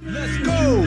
Let's go!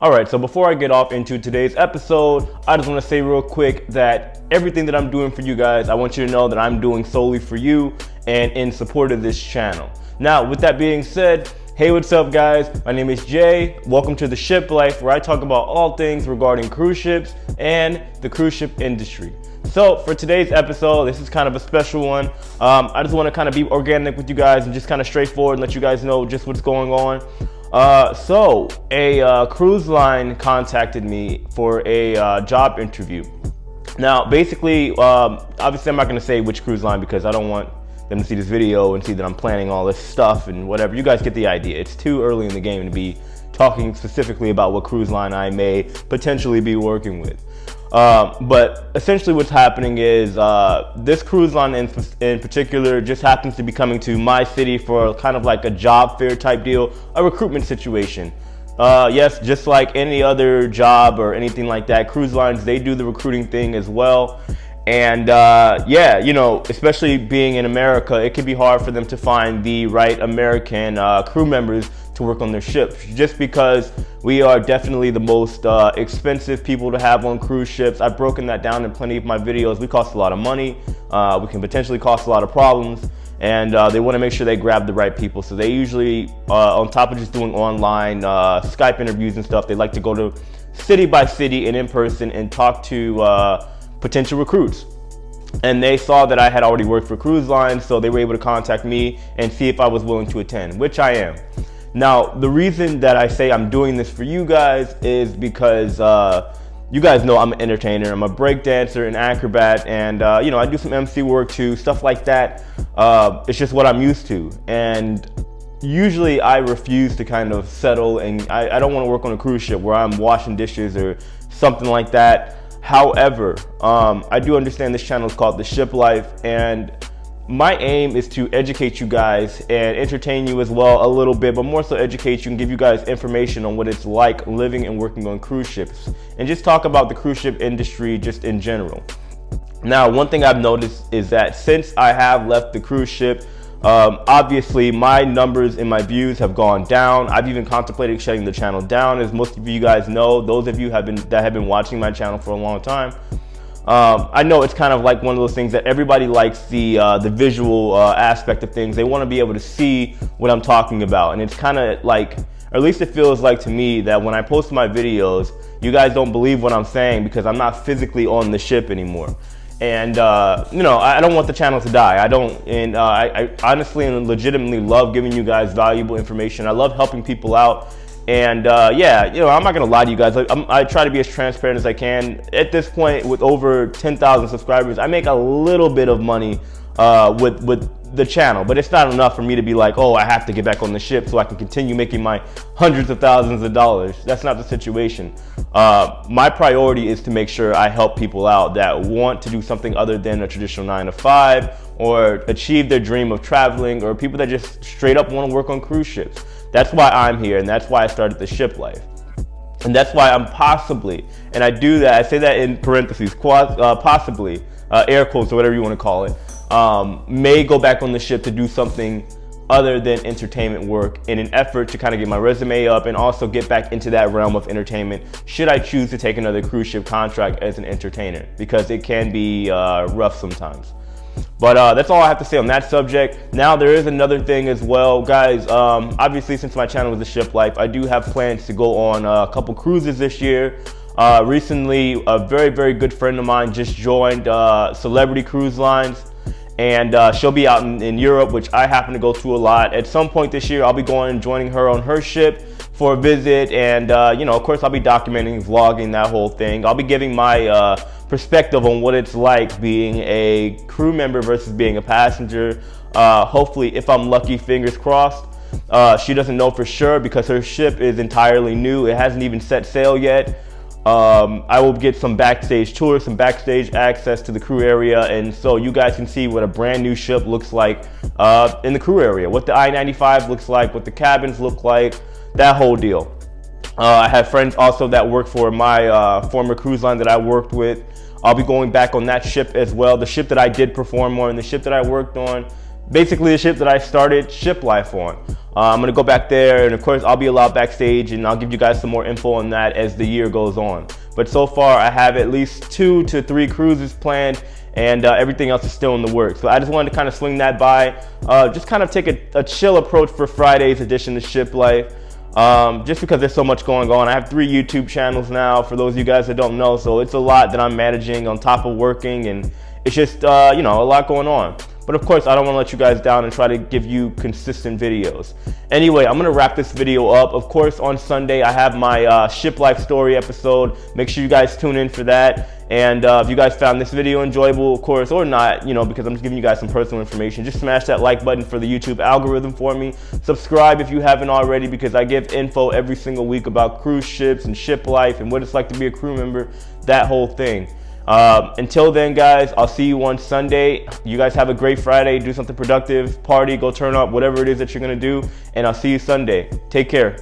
Alright, so before I get off into today's episode, I just want to say real quick that everything that I'm doing for you guys, I want you to know that I'm doing solely for you and in support of this channel. Now, with that being said, hey, what's up guys? My name is Jay. Welcome to The Ship Life, where I talk about all things regarding cruise ships and the cruise ship industry. So for today's episode, this is kind of a special one. I just want to kind of be organic with you guys and just kind of straightforward and let you guys know just what's going on. So a cruise line contacted me for a job interview. Now, basically, obviously I'm not going to say which cruise line because I don't want them to see this video and see that I'm planning all this stuff and whatever. You guys get the idea. It's too early in the game to be talking specifically about what cruise line I may potentially be working with. But essentially what's happening is this cruise line in particular just happens to be coming to my city for kind of like a job fair type deal, a recruitment situation. Yes, just like any other job or anything like that, cruise lines, they do the recruiting thing as well. And yeah, you know, especially being in America, it can be hard for them to find the right American crew members to work on their ships, just because we are definitely the most expensive people to have on cruise ships. I've broken that down in plenty of my videos. We cost a lot of money. We can potentially cause a lot of problems, and they want to make sure they grab the right people. So they usually, on top of just doing online Skype interviews and stuff, they like to go to city by city and in person and talk to potential recruits. And they saw that I had already worked for cruise lines, so they were able to contact me and see if I was willing to attend, which I am. Now, the reason that I say I'm doing this for you guys is because you guys know I'm an entertainer. I'm a break dancer, an acrobat, and you know, I do some MC work too, stuff like that. It's just what I'm used to. And usually I refuse to kind of settle, and I don't want to work on a cruise ship where I'm washing dishes or something like that. However, I do understand this channel is called The Ship Life, and my aim is to educate you guys and entertain you as well a little bit, but more so educate you and give you guys information on what it's like living and working on cruise ships, and just talk about the cruise ship industry just in general. Now, one thing I've noticed is that since I have left the cruise ship, obviously my numbers and my views have gone down. I've even contemplated shutting the channel down, as most of you guys know, those of you that have been watching my channel for a long time. I know it's kind of like one of those things that everybody likes the visual aspect of things. They want to be able to see what I'm talking about, and it's kind of like, or at least it feels like to me, that when I post my videos, you guys don't believe what I'm saying because I'm not physically on the ship anymore. And you know, I don't want the channel to die. I honestly and legitimately love giving you guys valuable information. I love helping people out. And yeah, you know, I'm not gonna lie to you guys. I try to be as transparent as I can. At this point, with over 10,000 subscribers, I make a little bit of money with the channel, but it's not enough for me to be like, oh, I have to get back on the ship so I can continue making my hundreds of thousands of dollars. That's not the situation. My priority is to make sure I help people out that want to do something other than a traditional 9-to-5, or achieve their dream of traveling, or people that just straight up want to work on cruise ships. That's why I'm here, and that's why I started The Ship Life. And that's why I'm possibly, and I do that, I say that in parentheses, possibly, air quotes or whatever you want to call it, may go back on the ship to do something other than entertainment work, in an effort to kind of get my resume up and also get back into that realm of entertainment, should I choose to take another cruise ship contract as an entertainer, because it can be rough sometimes. But that's all I have to say on that subject. Now, there is another thing as well, guys. Obviously, since my channel is The Ship Life, I do have plans to go on a couple cruises this year. Recently, a very, very good friend of mine just joined Celebrity Cruise Lines, and she'll be out in Europe, which I happen to go to a lot. At some point this year, I'll be going and joining her on her ship for a visit, and you know, of course, I'll be documenting, vlogging, that whole thing. I'll be giving my perspective on what it's like being a crew member versus being a passenger. Hopefully, if I'm lucky, fingers crossed. She doesn't know for sure because her ship is entirely new. It hasn't even set sail yet. I will get some backstage tours, some backstage access to the crew area, and so you guys can see what a brand new ship looks like in the crew area, what the I-95 looks like, what the cabins look like, that whole deal. I have friends also that work for my former cruise line that I worked with. I'll be going back on that ship as well, the ship that I did perform on, the ship that I worked on, basically the ship that I started Ship Life on. I'm gonna go back there, and of course I'll be allowed backstage, and I'll give you guys some more info on that as the year goes on. But so far I have at least 2 to 3 cruises planned, and everything else is still in the works. So I just wanted to kind of swing that by, just kind of take a chill approach for Friday's edition of Ship Life. Just because there's so much going on. I have 3 YouTube channels now, for those of you guys that don't know, so it's a lot that I'm managing on top of working, and it's just you know, a lot going on. But of course, I don't want to let you guys down and try to give you consistent videos. Anyway, I'm gonna wrap this video up. Of course, on Sunday I have my Ship Life story episode. Make sure you guys tune in for that. And if you guys found this video enjoyable, of course, or not, you know, because I'm just giving you guys some personal information, just smash that like button for the YouTube algorithm for me. Subscribe if you haven't already, because I give info every single week about cruise ships and ship life and what it's like to be a crew member, that whole thing. Until then, guys, I'll see you on Sunday. You guys have a great Friday. Do something productive, party, go turn up, whatever it is that you're gonna do, and I'll see you Sunday. Take care.